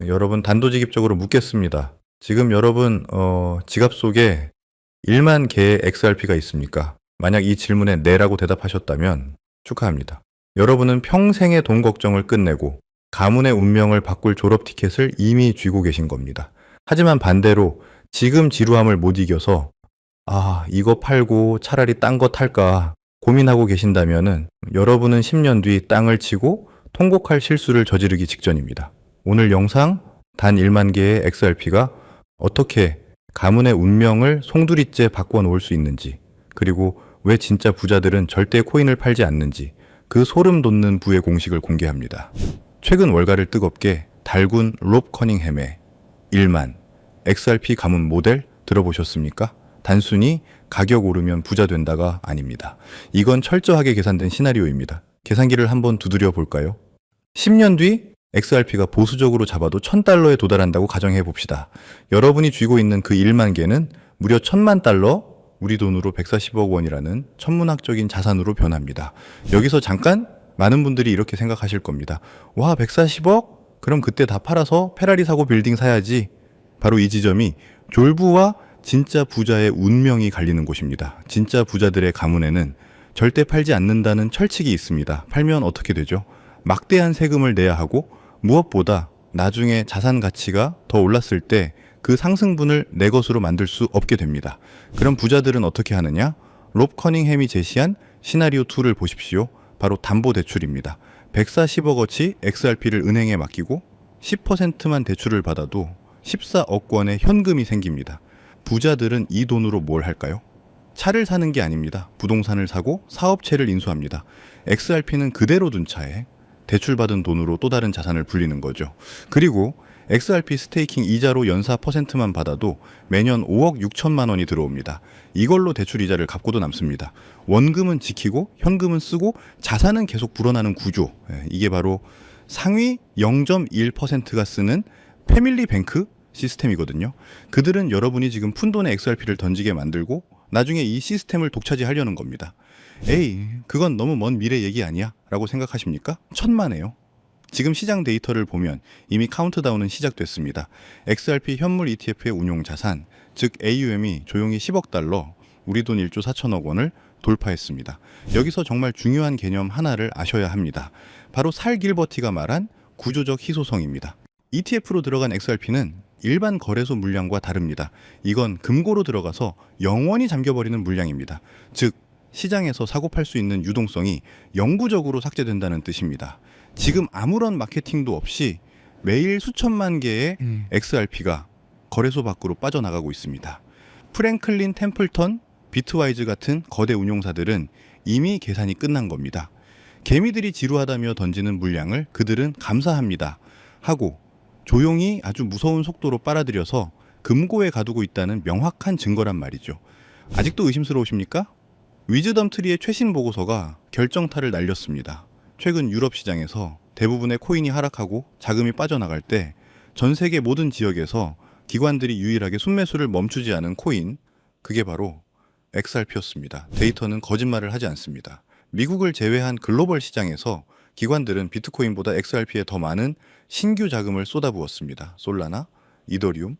여러분 단도직입적으로 묻겠습니다. 지금 여러분 지갑 속에 1만 개의 XRP가 있습니까? 만약 이 질문에 네라고 대답하셨다면 축하합니다. 여러분은 평생의 돈 걱정을 끝내고 가문의 운명을 바꿀 졸업 티켓을 이미 쥐고 계신 겁니다. 하지만 반대로 지금 지루함을 못 이겨서 이거 팔고 차라리 딴 거 탈까 고민하고 계신다면은 여러분은 10년 뒤 땅을 치고 통곡할 실수를 저지르기 직전입니다. 오늘 영상 단 1만 개의 XRP가 어떻게 가문의 운명을 송두리째 바꿔 놓을 수 있는지, 그리고 왜 진짜 부자들은 절대 코인을 팔지 않는지 그 소름 돋는 부의 공식을 공개합니다. 최근 월가를 뜨겁게 달군 롭 커닝햄의 1만 XRP 가문 모델 들어보셨습니까? 단순히 가격 오르면 부자 된다가 아닙니다. 이건 철저하게 계산된 시나리오입니다. 계산기를 한번 두드려 볼까요? 10년 뒤 XRP가 보수적으로 잡아도 1000달러에 도달한다고 가정해 봅시다. 여러분이 쥐고 있는 그 1만 개는 무려 1000만 달러, 우리 돈으로 140억 원이라는 천문학적인 자산으로 변합니다. 여기서 잠깐 많은 분들이 이렇게 생각하실 겁니다. 와, 140억? 그럼 그때 다 팔아서 페라리 사고 빌딩 사야지. 바로 이 지점이 졸부와 진짜 부자의 운명이 갈리는 곳입니다. 진짜 부자들의 가문에는 절대 팔지 않는다는 철칙이 있습니다. 팔면 어떻게 되죠? 막대한 세금을 내야 하고, 무엇보다 나중에 자산 가치가 더 올랐을 때 그 상승분을 내 것으로 만들 수 없게 됩니다. 그럼 부자들은 어떻게 하느냐? 롭 커닝햄이 제시한 시나리오 2를 보십시오. 바로 담보대출입니다. 140억어치 XRP를 은행에 맡기고 10%만 대출을 받아도 14억 원의 현금이 생깁니다. 부자들은 이 돈으로 뭘 할까요? 차를 사는 게 아닙니다. 부동산을 사고 사업체를 인수합니다. XRP는 그대로 둔 차에 대출받은 돈으로 또 다른 자산을 불리는 거죠. 그리고 XRP 스테이킹 이자로 연사 %만 받아도 매년 5억 6천만 원이 들어옵니다. 이걸로 대출 이자를 갚고도 남습니다. 원금은 지키고 현금은 쓰고 자산은 계속 불어나는 구조. 이게 바로 상위 0.1%가 쓰는 패밀리 뱅크 시스템이거든요. 그들은 여러분이 지금 푼돈의 XRP를 던지게 만들고 나중에 이 시스템을 독차지하려는 겁니다. 에이, 그건 너무 먼 미래 얘기 아니야? 라고 생각하십니까? 천만에요. 지금 시장 데이터를 보면 이미 카운트다운은 시작됐습니다. XRP 현물 ETF의 운용 자산, 즉 AUM이 조용히 10억 달러, 우리 돈 1조 4천억 원을 돌파했습니다. 여기서 정말 중요한 개념 하나를 아셔야 합니다. 바로 살 길버티가 말한 구조적 희소성입니다. ETF로 들어간 XRP는 일반 거래소 물량과 다릅니다. 이건 금고로 들어가서 영원히 잠겨버리는 물량입니다. 즉 시장에서 사고 팔 수 있는 유동성이 영구적으로 삭제된다는 뜻입니다. 지금 아무런 마케팅도 없이 매일 수천만 개의 XRP가 거래소 밖으로 빠져나가고 있습니다. 프랭클린 템플턴, 비트와이즈 같은 거대 운용사들은 이미 계산이 끝난 겁니다. 개미들이 지루하다며 던지는 물량을 그들은 감사합니다 하고 조용히 아주 무서운 속도로 빨아들여서 금고에 가두고 있다는 명확한 증거란 말이죠. 아직도 의심스러우십니까? 위즈덤 트리의 최신 보고서가 결정타를 날렸습니다. 최근 유럽 시장에서 대부분의 코인이 하락하고 자금이 빠져나갈 때 전 세계 모든 지역에서 기관들이 유일하게 순매수를 멈추지 않은 코인, 그게 바로 XRP였습니다. 데이터는 거짓말을 하지 않습니다. 미국을 제외한 글로벌 시장에서 기관들은 비트코인보다 XRP에 더 많은 신규 자금을 쏟아부었습니다. 솔라나, 이더리움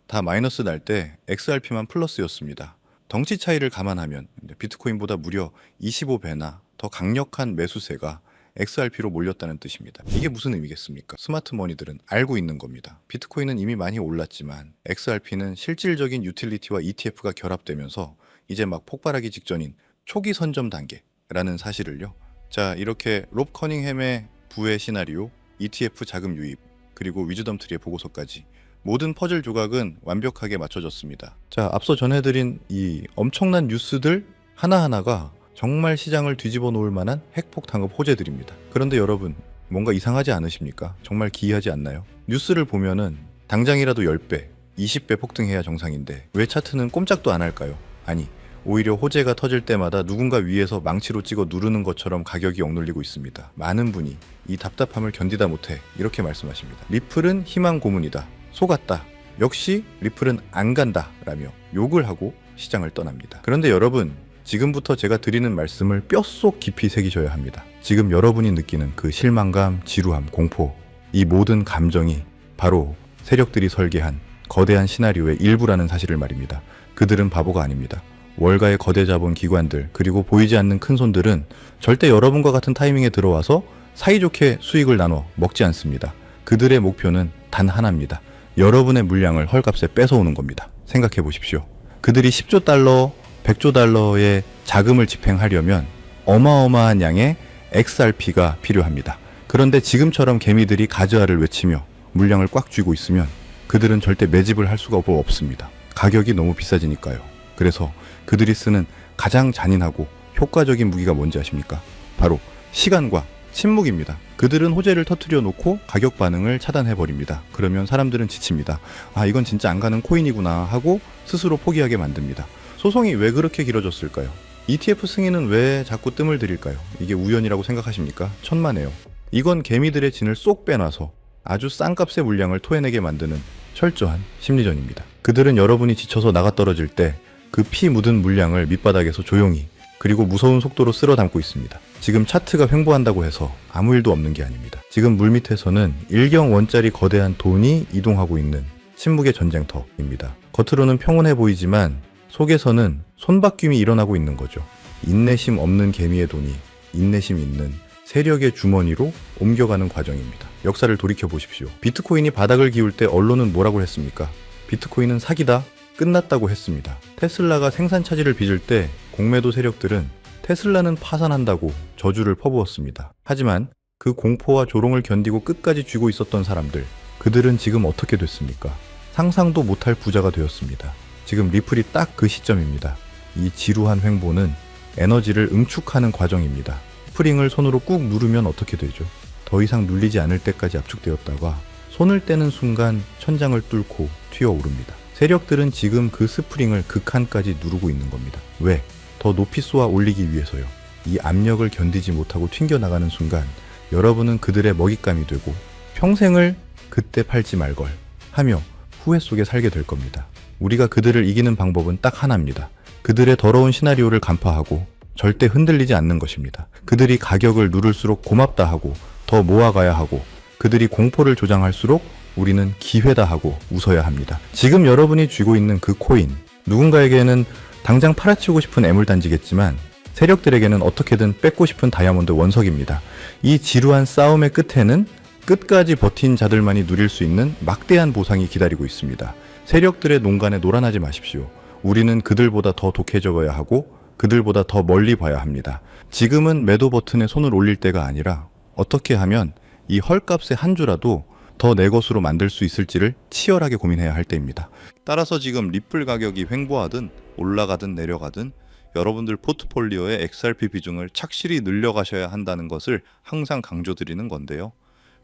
다 마이너스 날 때 XRP만 플러스였습니다. 덩치 차이를 감안하면 비트코인보다 무려 25배나 더 강력한 매수세가 XRP로 몰렸다는 뜻입니다. 이게 무슨 의미겠습니까? 스마트 머니들은 알고 있는 겁니다. 비트코인은 이미 많이 올랐지만 XRP는 실질적인 유틸리티와 ETF가 결합되면서 이제 막 폭발하기 직전인 초기 선점 단계라는 사실을요. 자, 이렇게 롭 커닝햄의 부의 시나리오, ETF 자금 유입, 그리고 위즈덤 트리의 보고서까지 모든 퍼즐 조각은 완벽하게 맞춰졌습니다. 자, 앞서 전해드린 이 엄청난 뉴스들 하나하나가 정말 시장을 뒤집어 놓을 만한 핵폭 당급 호재들입니다. 그런데 여러분, 뭔가 이상하지 않으십니까? 정말 기이하지 않나요? 뉴스를 보면은 당장이라도 10배, 20배 폭등해야 정상인데 왜 차트는 꼼짝도 안 할까요? 아니, 오히려 호재가 터질 때마다 누군가 위에서 망치로 찍어 누르는 것처럼 가격이 억눌리고 있습니다. 많은 분이 이 답답함을 견디다 못해 이렇게 말씀하십니다. 리플은 희망 고문이다. 속았다. 역시 리플은 안 간다. 라며 욕을 하고 시장을 떠납니다. 그런데 여러분, 지금부터 제가 드리는 말씀을 뼛속 깊이 새기셔야 합니다. 지금 여러분이 느끼는 그 실망감, 지루함, 공포, 이 모든 감정이 바로 세력들이 설계한 거대한 시나리오의 일부라는 사실을 말입니다. 그들은 바보가 아닙니다. 월가의 거대 자본 기관들 그리고 보이지 않는 큰손들은 절대 여러분과 같은 타이밍에 들어와서 사이좋게 수익을 나눠 먹지 않습니다. 그들의 목표는 단 하나입니다. 여러분의 물량을 헐값에 뺏어오는 겁니다. 생각해 보십시오. 그들이 10조 달러, 100조 달러의 자금을 집행하려면 어마어마한 양의 XRP가 필요합니다. 그런데 지금처럼 개미들이 가즈아를 외치며 물량을 꽉 쥐고 있으면 그들은 절대 매집을 할 수가 없습니다. 가격이 너무 비싸지니까요. 그래서 그들이 쓰는 가장 잔인하고 효과적인 무기가 뭔지 아십니까? 바로 시간과 침묵입니다. 그들은 호재를 터뜨려 놓고 가격 반응을 차단해버립니다. 그러면 사람들은 지칩니다. 아, 이건 진짜 안 가는 코인이구나 하고 스스로 포기하게 만듭니다. 소송이 왜 그렇게 길어졌을까요? ETF 승인은 왜 자꾸 뜸을 들일까요? 이게 우연이라고 생각하십니까? 천만에요. 이건 개미들의 진을 쏙 빼놔서 아주 싼 값의 물량을 토해내게 만드는 철저한 심리전입니다. 그들은 여러분이 지쳐서 나가떨어질 때 그 피 묻은 물량을 밑바닥에서 조용히 그리고 무서운 속도로 쓸어 담고 있습니다. 지금 차트가 횡보한다고 해서 아무 일도 없는 게 아닙니다. 지금 물밑에서는 일경원짜리 거대한 돈이 이동하고 있는 침묵의 전쟁터입니다. 겉으로는 평온해 보이지만 속에서는 손바뀜이 일어나고 있는 거죠. 인내심 없는 개미의 돈이 인내심 있는 세력의 주머니로 옮겨가는 과정입니다. 역사를 돌이켜 보십시오. 비트코인이 바닥을 기울 때 언론은 뭐라고 했습니까? 비트코인은 사기다, 끝났다고 했습니다. 테슬라가 생산 차질을 빚을 때 공매도 세력들은 테슬라는 파산한다고 저주를 퍼부었습니다. 하지만 그 공포와 조롱을 견디고 끝까지 쥐고 있었던 사람들, 그들은 지금 어떻게 됐습니까? 상상도 못할 부자가 되었습니다. 지금 리플이 딱 그 시점입니다. 이 지루한 횡보는 에너지를 응축하는 과정입니다. 스프링을 손으로 꾹 누르면 어떻게 되죠? 더 이상 눌리지 않을 때까지 압축되었다가 손을 떼는 순간 천장을 뚫고 튀어오릅니다. 세력들은 지금 그 스프링을 극한까지 누르고 있는 겁니다. 왜? 더 높이 쏘아 올리기 위해서요. 이 압력을 견디지 못하고 튕겨나가는 순간 여러분은 그들의 먹잇감이 되고 평생을 그때 팔지 말걸 하며 후회 속에 살게 될 겁니다. 우리가 그들을 이기는 방법은 딱 하나입니다. 그들의 더러운 시나리오를 간파하고 절대 흔들리지 않는 것입니다. 그들이 가격을 누를수록 고맙다 하고 더 모아가야 하고 그들이 공포를 조장할수록 우리는 기회다 하고 웃어야 합니다. 지금 여러분이 쥐고 있는 그 코인, 누군가에게는 당장 팔아치우고 싶은 애물단지겠지만 세력들에게는 어떻게든 뺏고 싶은 다이아몬드 원석입니다. 이 지루한 싸움의 끝에는 끝까지 버틴 자들만이 누릴 수 있는 막대한 보상이 기다리고 있습니다. 세력들의 농간에 놀아나지 마십시오. 우리는 그들보다 더 독해져야 하고 그들보다 더 멀리 봐야 합니다. 지금은 매도 버튼에 손을 올릴 때가 아니라 어떻게 하면 이 헐값의 한 주라도 더 내 것으로 만들 수 있을지를 치열하게 고민해야 할 때입니다. 따라서 지금 리플 가격이 횡보하든 올라가든 내려가든 여러분들 포트폴리오의 XRP 비중을 착실히 늘려가셔야 한다는 것을 항상 강조드리는 건데요.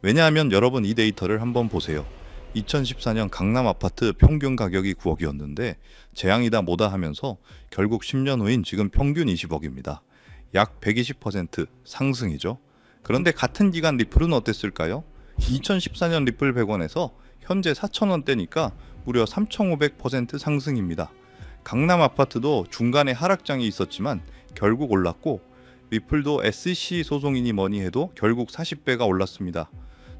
왜냐하면 여러분 이 데이터를 한번 보세요. 2014년 강남 아파트 평균 가격이 9억이었는데 재앙이다 뭐다 하면서 결국 10년 후인 지금 평균 20억입니다. 약 120% 상승이죠. 그런데 같은 기간 리플은 어땠을까요? 2014년 리플 100원에서 현재 4,000원대니까 무려 3,500% 상승입니다. 강남 아파트도 중간에 하락장이 있었지만 결국 올랐고 리플도 SEC 소송이니 뭐니 해도 결국 40배가 올랐습니다.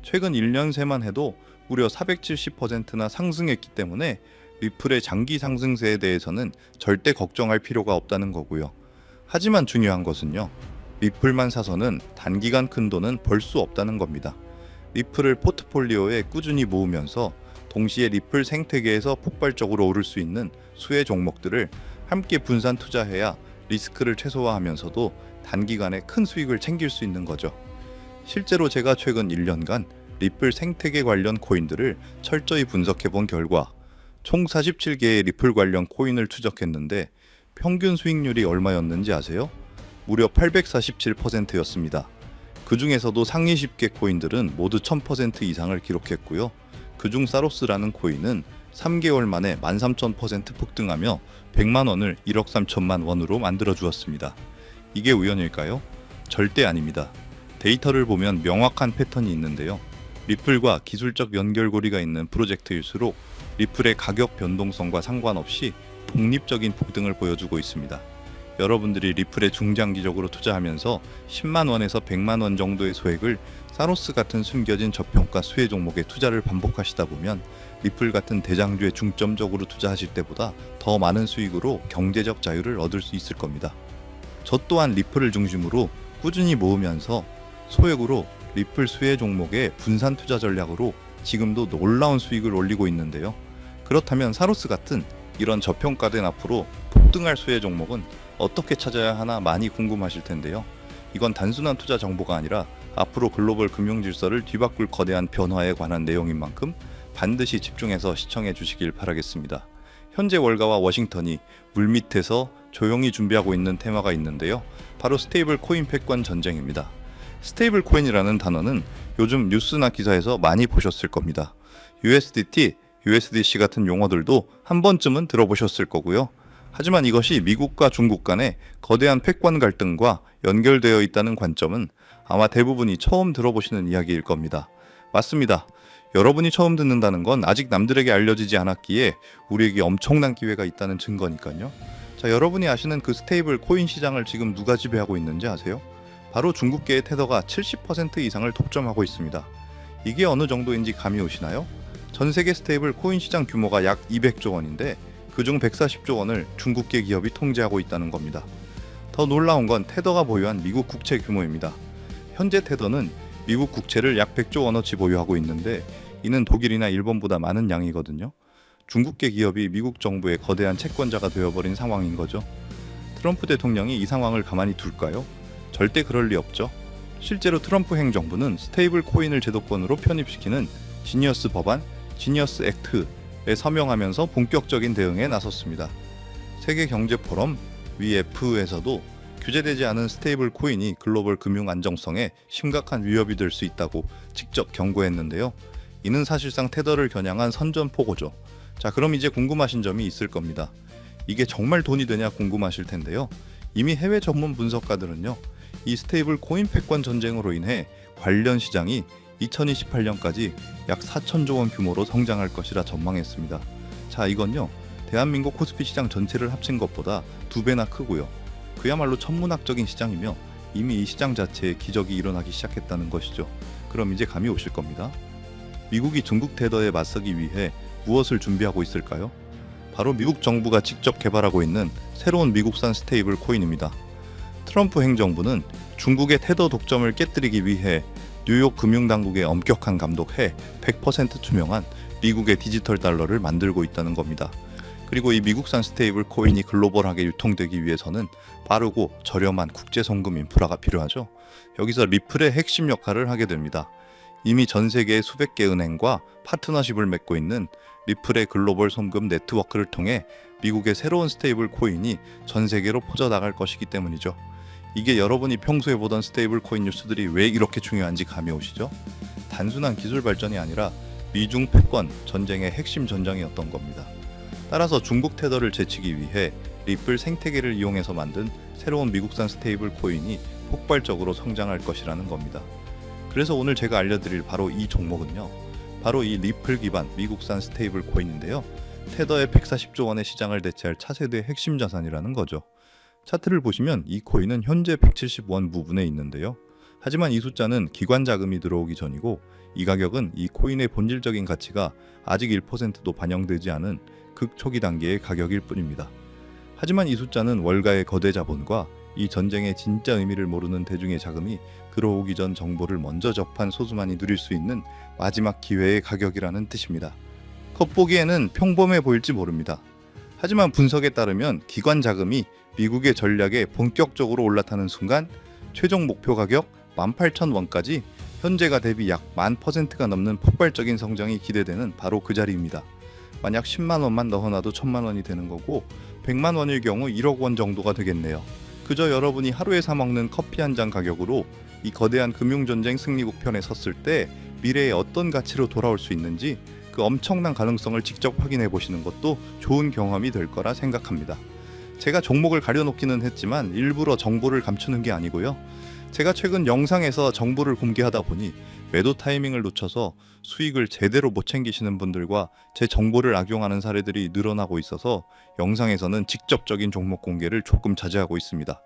최근 1년 새만 해도 무려 470%나 상승했기 때문에 리플의 장기 상승세에 대해서는 절대 걱정할 필요가 없다는 거고요. 하지만 중요한 것은요. 리플만 사서는 단기간 큰 돈은 벌 수 없다는 겁니다. 리플을 포트폴리오에 꾸준히 모으면서 동시에 리플 생태계에서 폭발적으로 오를 수 있는 수혜 종목들을 함께 분산 투자해야 리스크를 최소화하면서도 단기간에 큰 수익을 챙길 수 있는 거죠. 실제로 제가 최근 1년간 리플 생태계 관련 코인들을 철저히 분석해 본 결과 총 47개의 리플 관련 코인을 추적했는데 평균 수익률이 얼마였는지 아세요? 무려 847%였습니다. 그 중에서도 상위 10개 코인들은 모두 1000% 이상을 기록했고요. 그중 사로스라는 코인은 3개월 만에 13,000% 폭등하며 100만 원을 1억 3천만 원으로 만들어 주었습니다. 이게 우연일까요? 절대 아닙니다. 데이터를 보면 명확한 패턴이 있는데요. 리플과 기술적 연결고리가 있는 프로젝트일수록 리플의 가격 변동성과 상관없이 독립적인 폭등을 보여주고 있습니다. 여러분들이 리플에 중장기적으로 투자하면서 10만 원에서 100만 원 정도의 소액을 사로스 같은 숨겨진 저평가 수혜 종목에 투자를 반복하시다 보면 리플 같은 대장주에 중점적으로 투자하실 때보다 더 많은 수익으로 경제적 자유를 얻을 수 있을 겁니다. 저 또한 리플을 중심으로 꾸준히 모으면서 소액으로 리플 수혜 종목의 분산 투자 전략으로 지금도 놀라운 수익을 올리고 있는데요. 그렇다면 사로스 같은 이런 저평가된 앞으로 폭등할 수혜 종목은 어떻게 찾아야 하나 많이 궁금하실 텐데요. 이건 단순한 투자 정보가 아니라 앞으로 글로벌 금융 질서를 뒤바꿀 거대한 변화에 관한 내용인 만큼 반드시 집중해서 시청해 주시길 바라겠습니다. 현재 월가와 워싱턴이 물밑에서 조용히 준비하고 있는 테마가 있는데요. 바로 스테이블 코인 패권 전쟁입니다. 스테이블 코인이라는 단어는 요즘 뉴스나 기사에서 많이 보셨을 겁니다. USDT, USDC 같은 용어들도 한 번쯤은 들어보셨을 거고요. 하지만 이것이 미국과 중국 간의 거대한 패권 갈등과 연결되어 있다는 관점은 아마 대부분이 처음 들어보시는 이야기일 겁니다. 맞습니다. 여러분이 처음 듣는다는 건 아직 남들에게 알려지지 않았기에 우리에게 엄청난 기회가 있다는 증거니까요. 자, 여러분이 아시는 그 스테이블 코인 시장을 지금 누가 지배하고 있는지 아세요? 바로 중국계의 테더가 70% 이상을 독점하고 있습니다. 이게 어느 정도인지 감이 오시나요? 전 세계 스테이블 코인 시장 규모가 약 200조 원인데 그중 140조 원을 중국계 기업이 통제하고 있다는 겁니다. 더 놀라운 건 테더가 보유한 미국 국채 규모입니다. 현재 테더는 미국 국채를 약 100조 원어치 보유하고 있는데 이는 독일이나 일본보다 많은 양이거든요. 중국계 기업이 미국 정부의 거대한 채권자가 되어버린 상황인 거죠. 트럼프 대통령이 이 상황을 가만히 둘까요? 절대 그럴 리 없죠. 실제로 트럼프 행정부는 스테이블 코인을 제도권으로 편입시키는 지니어스 법안, 지니어스 액트에 서명하면서 본격적인 대응에 나섰습니다. 세계경제포럼 WEF에서도 규제되지 않은 스테이블 코인이 글로벌 금융 안정성에 심각한 위협이 될 수 있다고 직접 경고했는데요. 이는 사실상 테더를 겨냥한 선전포고죠. 자, 그럼 이제 궁금하신 점이 있을 겁니다. 이게 정말 돈이 되냐 궁금하실 텐데요. 이미 해외 전문 분석가들은요, 이 스테이블 코인 패권 전쟁으로 인해 관련 시장이 2028년까지 약 4천조 원 규모로 성장할 것이라 전망했습니다. 자, 이건요, 대한민국 코스피 시장 전체를 합친 것보다 2배나 크고요. 그야말로 천문학적인 시장이며 이미 이 시장 자체에 기적이 일어나기 시작했다는 것이죠. 그럼 이제 감이 오실 겁니다. 미국이 중국 테더에 맞서기 위해 무엇을 준비하고 있을까요? 바로 미국 정부가 직접 개발하고 있는 새로운 미국산 스테이블 코인입니다. 트럼프 행정부는 중국의 테더 독점을 깨뜨리기 위해 뉴욕 금융당국에 엄격한 감독해 100% 투명한 미국의 디지털 달러를 만들고 있다는 겁니다. 그리고 이 미국산 스테이블 코인이 글로벌하게 유통되기 위해서는 빠르고 저렴한 국제 송금 인프라가 필요하죠. 여기서 리플의 핵심 역할을 하게 됩니다. 이미 전 세계의 수백 개 은행과 파트너십을 맺고 있는 리플의 글로벌 송금 네트워크를 통해 미국의 새로운 스테이블 코인이 전 세계로 퍼져나갈 것이기 때문이죠. 이게 여러분이 평소에 보던 스테이블 코인 뉴스들이 왜 이렇게 중요한지 감이 오시죠? 단순한 기술 발전이 아니라 미중 패권 전쟁의 핵심 전장이었던 겁니다. 따라서 중국 테더를 제치기 위해 리플 생태계를 이용해서 만든 새로운 미국산 스테이블 코인이 폭발적으로 성장할 것이라는 겁니다. 그래서 오늘 제가 알려드릴 바로 이 종목은요, 바로 이 리플 기반 미국산 스테이블 코인인데요. 테더의 140조 원의 시장을 대체할 차세대 핵심 자산이라는 거죠. 차트를 보시면 이 코인은 현재 170원 부분에 있는데요. 하지만 이 숫자는 기관 자금이 들어오기 전이고 이 가격은 이 코인의 본질적인 가치가 아직 1%도 반영되지 않은 극초기 단계의 가격일 뿐입니다. 하지만 이 숫자는 월가의 거대 자본과 이 전쟁의 진짜 의미를 모르는 대중의 자금이 들어오기 전 정보를 먼저 접한 소수만이 누릴 수 있는 마지막 기회의 가격이라는 뜻입니다. 겉보기에는 평범해 보일지 모릅니다. 하지만 분석에 따르면 기관 자금이 미국의 전략에 본격적으로 올라타는 순간 최종 목표 가격 18,000원까지 현재가 대비 약 10,000%가 넘는 폭발적인 성장이 기대되는 바로 그 자리입니다. 만약 10만 원만 넣어놔도 1,000만 원이 되는 거고 100만 원일 경우 1억 원 정도가 되겠네요. 그저 여러분이 하루에 사 먹는 커피 한 잔 가격으로 이 거대한 금융전쟁 승리국 편에 섰을 때 미래에 어떤 가치로 돌아올 수 있는지 그 엄청난 가능성을 직접 확인해 보시는 것도 좋은 경험이 될 거라 생각합니다. 제가 종목을 가려놓기는 했지만 일부러 정보를 감추는 게 아니고요. 제가 최근 영상에서 정보를 공개하다 보니 매도 타이밍을 놓쳐서 수익을 제대로 못 챙기시는 분들과 제 정보를 악용하는 사례들이 늘어나고 있어서 영상에서는 직접적인 종목 공개를 조금 자제하고 있습니다.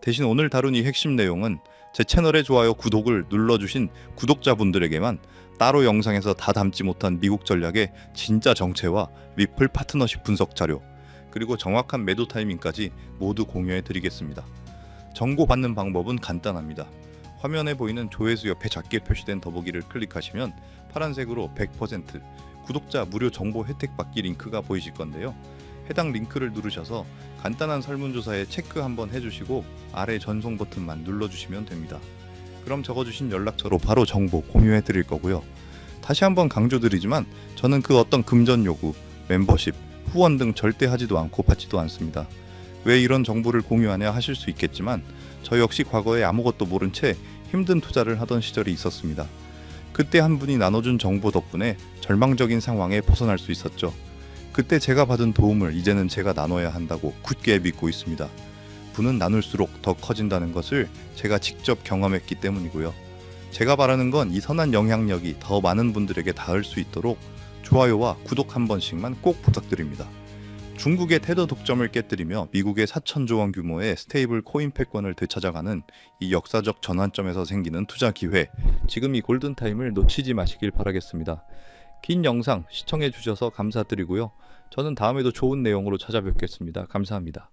대신 오늘 다룬 이 핵심 내용은 제 채널의 좋아요, 구독을 눌러주신 구독자분들에게만 따로 영상에서 다 담지 못한 미국 전략의 진짜 정체와 리플 파트너십 분석 자료, 그리고 정확한 매도 타이밍까지 모두 공유해 드리겠습니다. 정보 받는 방법은 간단합니다. 화면에 보이는 조회수 옆에 작게 표시된 더보기를 클릭하시면 파란색으로 100% 구독자 무료 정보 혜택 받기 링크가 보이실 건데요. 해당 링크를 누르셔서 간단한 설문조사에 체크 한번 해주시고 아래 전송 버튼만 눌러주시면 됩니다. 그럼 적어주신 연락처로 바로 정보 공유해 드릴 거고요. 다시 한번 강조드리지만 저는 그 어떤 금전 요구, 멤버십, 후원 등 절대 하지도 않고 받지도 않습니다. 왜 이런 정보를 공유하냐 하실 수 있겠지만 저 역시 과거에 아무것도 모른 채 힘든 투자를 하던 시절이 있었습니다. 그때 한 분이 나눠준 정보 덕분에 절망적인 상황에 벗어날 수 있었죠. 그때 제가 받은 도움을 이제는 제가 나눠야 한다고 굳게 믿고 있습니다. 부는 나눌수록 더 커진다는 것을 제가 직접 경험했기 때문이고요. 제가 바라는 건 이 선한 영향력이 더 많은 분들에게 닿을 수 있도록 좋아요와 구독 한 번씩만 꼭 부탁드립니다. 중국의 테더 독점을 깨뜨리며 미국의 4천조 원 규모의 스테이블 코인 패권을 되찾아가는 이 역사적 전환점에서 생기는 투자 기회, 지금 이 골든타임을 놓치지 마시길 바라겠습니다. 긴 영상 시청해 주셔서 감사드리고요. 저는 다음에도 좋은 내용으로 찾아뵙겠습니다. 감사합니다.